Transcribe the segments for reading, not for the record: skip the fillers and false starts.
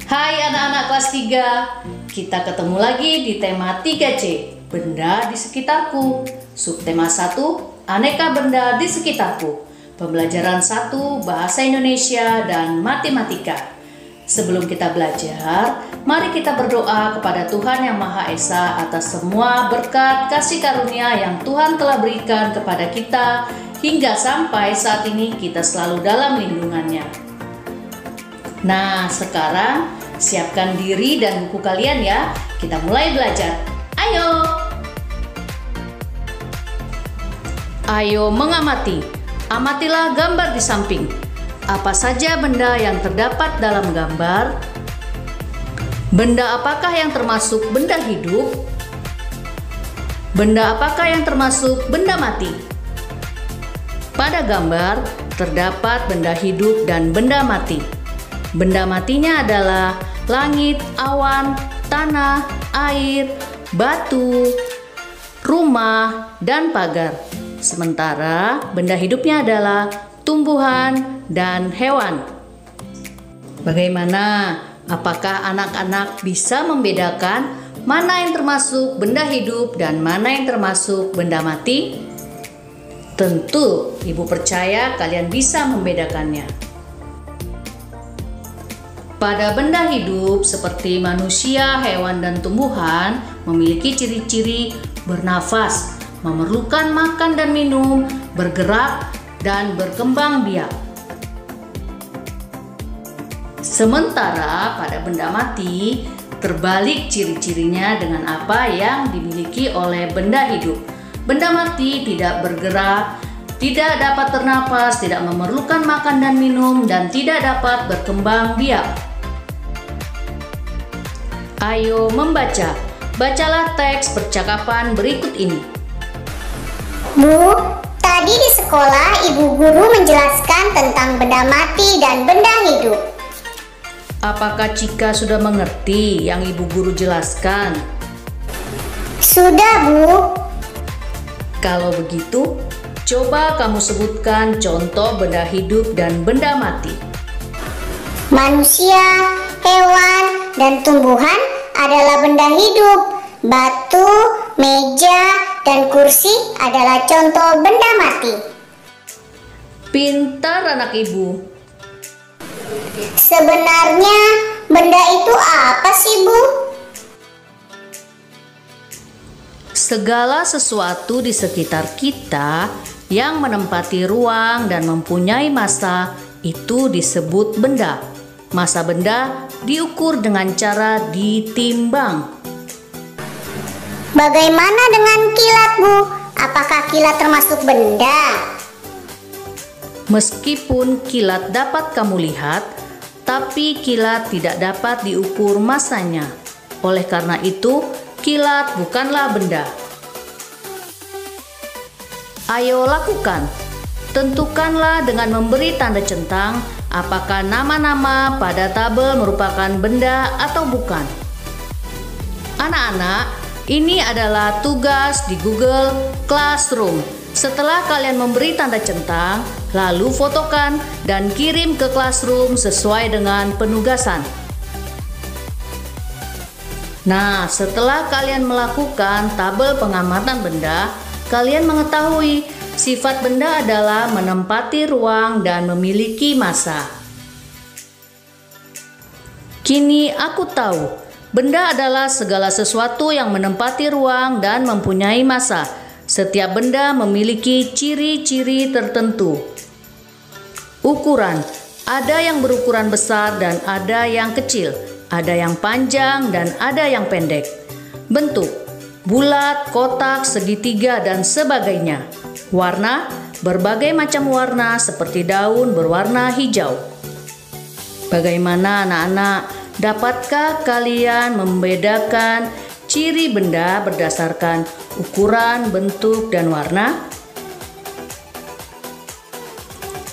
Hai anak-anak kelas 3, kita ketemu lagi di tema 3C, benda di sekitarku. Subtema 1, aneka benda di sekitarku. Pembelajaran 1, bahasa Indonesia dan matematika. Sebelum kita belajar, mari kita berdoa kepada Tuhan Yang Maha Esa atas semua berkat kasih karunia yang Tuhan telah berikan kepada kita hingga sampai saat ini kita selalu dalam lindungannya. Nah, sekarang siapkan diri dan buku kalian ya. Kita mulai belajar. Ayo! Ayo mengamati. Amatilah gambar di samping. Apa saja benda yang terdapat dalam gambar? Benda apakah yang termasuk benda hidup? Benda apakah yang termasuk benda mati? Pada gambar terdapat benda hidup dan benda mati. Benda matinya adalah langit, awan, tanah, air, batu, rumah, dan pagar. Sementara benda hidupnya adalah tumbuhan dan hewan. Bagaimana? Apakah anak-anak bisa membedakan mana yang termasuk benda hidup dan mana yang termasuk benda mati? Tentu, Ibu percaya kalian bisa membedakannya. Pada benda hidup seperti manusia, hewan, dan tumbuhan memiliki ciri-ciri bernafas, memerlukan makan dan minum, bergerak, dan berkembang biak. Sementara pada benda mati, terbalik ciri-cirinya dengan apa yang dimiliki oleh benda hidup. Benda mati tidak bergerak, tidak dapat bernapas, tidak memerlukan makan dan minum, dan tidak dapat berkembang biak. Ayo membaca. Bacalah teks percakapan berikut ini. Bu, tadi di sekolah ibu guru menjelaskan tentang benda mati dan benda hidup. Apakah Cika sudah mengerti yang ibu guru jelaskan? Sudah, Bu. Kalau begitu, coba kamu sebutkan contoh benda hidup dan benda mati. Manusia, hewan, dan tumbuhan adalah benda hidup. Batu, meja, dan kursi adalah contoh benda mati. Pintar anak ibu. Sebenarnya benda itu apa sih, Bu? Segala sesuatu di sekitar kita yang menempati ruang dan mempunyai massa itu disebut benda. Massa benda diukur dengan cara ditimbang. Bagaimana dengan kilat, Bu? Apakah kilat termasuk benda? Meskipun kilat dapat kamu lihat, tapi kilat tidak dapat diukur massanya. Oleh karena itu, kilat bukanlah benda. Ayo lakukan. Tentukanlah dengan memberi tanda centang apakah nama-nama pada tabel merupakan benda atau bukan. Anak-anak, ini adalah tugas di Google Classroom. Setelah kalian memberi tanda centang, lalu fotokan dan kirim ke Classroom sesuai dengan penugasan. Nah, setelah kalian melakukan tabel pengamatan benda, kalian mengetahui sifat benda adalah menempati ruang dan memiliki massa. Kini aku tahu, benda adalah segala sesuatu yang menempati ruang dan mempunyai massa. Setiap benda memiliki ciri-ciri tertentu. Ukuran, ada yang berukuran besar dan ada yang kecil, ada yang panjang dan ada yang pendek. Bentuk, bulat, kotak, segitiga, dan sebagainya. Warna, berbagai macam warna seperti daun berwarna hijau. Bagaimana anak-anak? Dapatkah kalian membedakan ciri benda berdasarkan ukuran, bentuk, dan warna?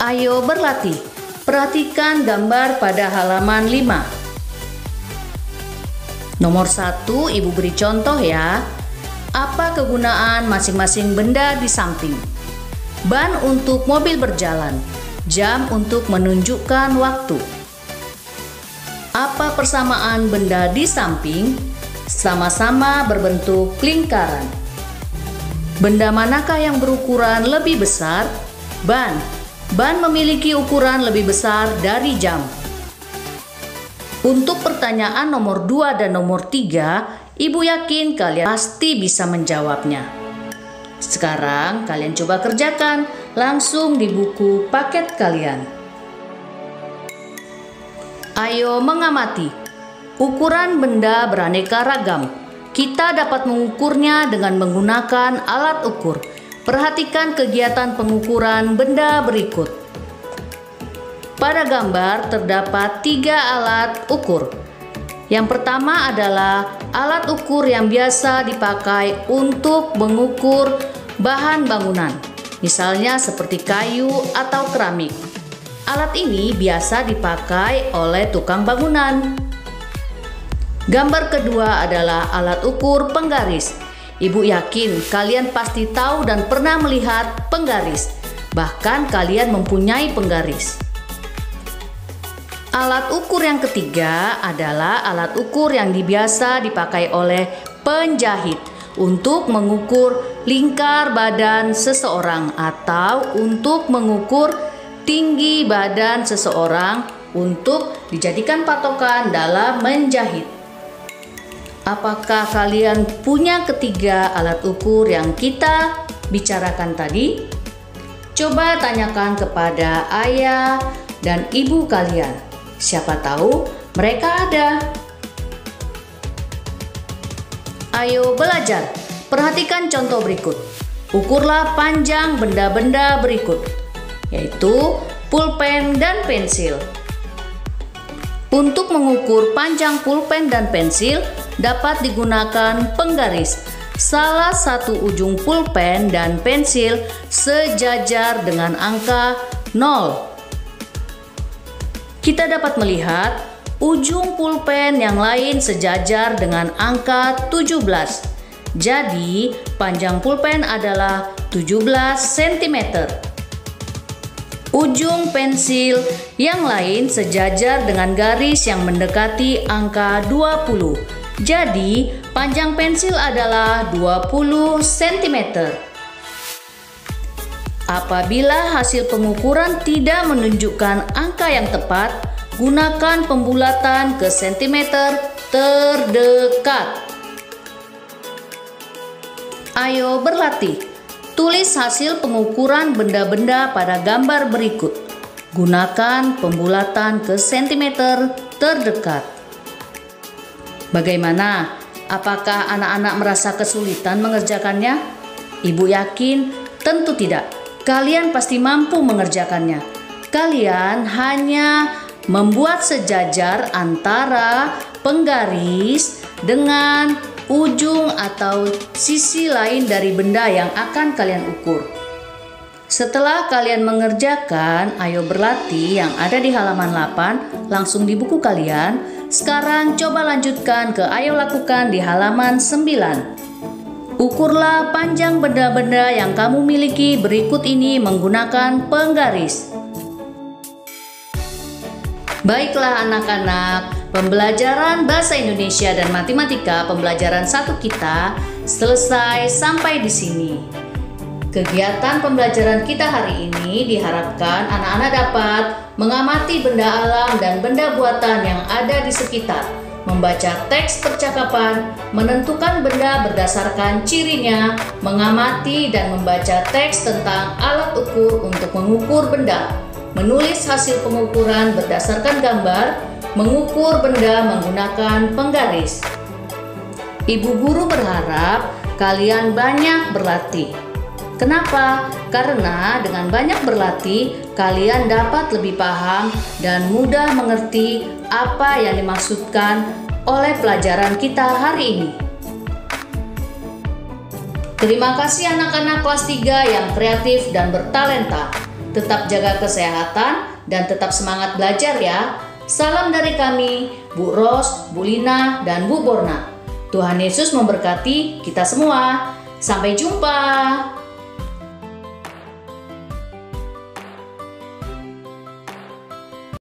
Ayo berlatih. Perhatikan gambar pada halaman 5. Nomor 1, Ibu beri contoh ya. Apa kegunaan masing-masing benda di samping? Ban untuk mobil berjalan, jam untuk menunjukkan waktu. Apa persamaan benda di samping sama-sama berbentuk lingkaran. Benda manakah yang berukuran lebih besar? Ban. Ban memiliki ukuran lebih besar dari jam. Untuk pertanyaan nomor 2 dan nomor 3, Ibu yakin kalian pasti bisa menjawabnya. Sekarang kalian coba kerjakan langsung di buku paket kalian. Ayo mengamati. Ukuran benda beraneka ragam. Kita dapat mengukurnya dengan menggunakan alat ukur. Perhatikan kegiatan pengukuran benda berikut. Pada gambar terdapat 3 alat ukur. Yang pertama adalah alat ukur yang biasa dipakai untuk mengukur bahan bangunan, misalnya seperti kayu atau keramik. Alat ini biasa dipakai oleh tukang bangunan. Gambar kedua adalah alat ukur penggaris. Ibu yakin kalian pasti tahu dan pernah melihat penggaris, bahkan kalian mempunyai penggaris. Alat ukur yang ketiga adalah alat ukur yang biasa dipakai oleh penjahit untuk mengukur lingkar badan seseorang atau untuk mengukur tinggi badan seseorang untuk dijadikan patokan dalam menjahit. Apakah kalian punya ketiga alat ukur yang kita bicarakan tadi? Coba tanyakan kepada ayah dan ibu kalian. Siapa tahu mereka ada. Ayo belajar. Perhatikan contoh berikut. Ukurlah panjang benda-benda berikut, yaitu pulpen dan pensil. Untuk mengukur panjang pulpen dan pensil dapat digunakan penggaris. Salah satu ujung pulpen dan pensil sejajar dengan angka 0. Kita dapat melihat ujung pulpen yang lain sejajar dengan angka 17. Jadi, panjang pulpen adalah 17 cm. Ujung pensil yang lain sejajar dengan garis yang mendekati angka 20. Jadi, panjang pensil adalah 20 cm. Apabila hasil pengukuran tidak menunjukkan angka yang tepat, gunakan pembulatan ke sentimeter terdekat. Ayo berlatih. Tulis hasil pengukuran benda-benda pada gambar berikut. Gunakan pembulatan ke sentimeter terdekat. Bagaimana? Apakah anak-anak merasa kesulitan mengerjakannya? Ibu yakin tentu tidak. Kalian pasti mampu mengerjakannya. Kalian hanya membuat sejajar antara penggaris dengan ujung atau sisi lain dari benda yang akan kalian ukur. Setelah kalian mengerjakan, ayo berlatih yang ada di halaman 8 langsung di buku kalian. Sekarang coba lanjutkan ke ayo lakukan di halaman 9. Ukurlah panjang benda-benda yang kamu miliki berikut ini menggunakan penggaris. Baiklah anak-anak, pembelajaran Bahasa Indonesia dan Matematika pembelajaran 1 kita selesai sampai di sini. Kegiatan pembelajaran kita hari ini diharapkan anak-anak dapat mengamati benda alam dan benda buatan yang ada di sekitar, membaca teks percakapan, menentukan benda berdasarkan cirinya, mengamati dan membaca teks tentang alat ukur untuk mengukur benda, menulis hasil pengukuran berdasarkan gambar, mengukur benda menggunakan penggaris. Ibu guru berharap kalian banyak berlatih. Kenapa? Karena dengan banyak berlatih, kalian dapat lebih paham dan mudah mengerti apa yang dimaksudkan oleh pelajaran kita hari ini. Terima kasih anak-anak kelas 3 yang kreatif dan bertalenta. Tetap jaga kesehatan dan tetap semangat belajar ya. Salam dari kami, Bu Ros, Bu Lina, dan Bu Borna. Tuhan Yesus memberkati kita semua. Sampai jumpa.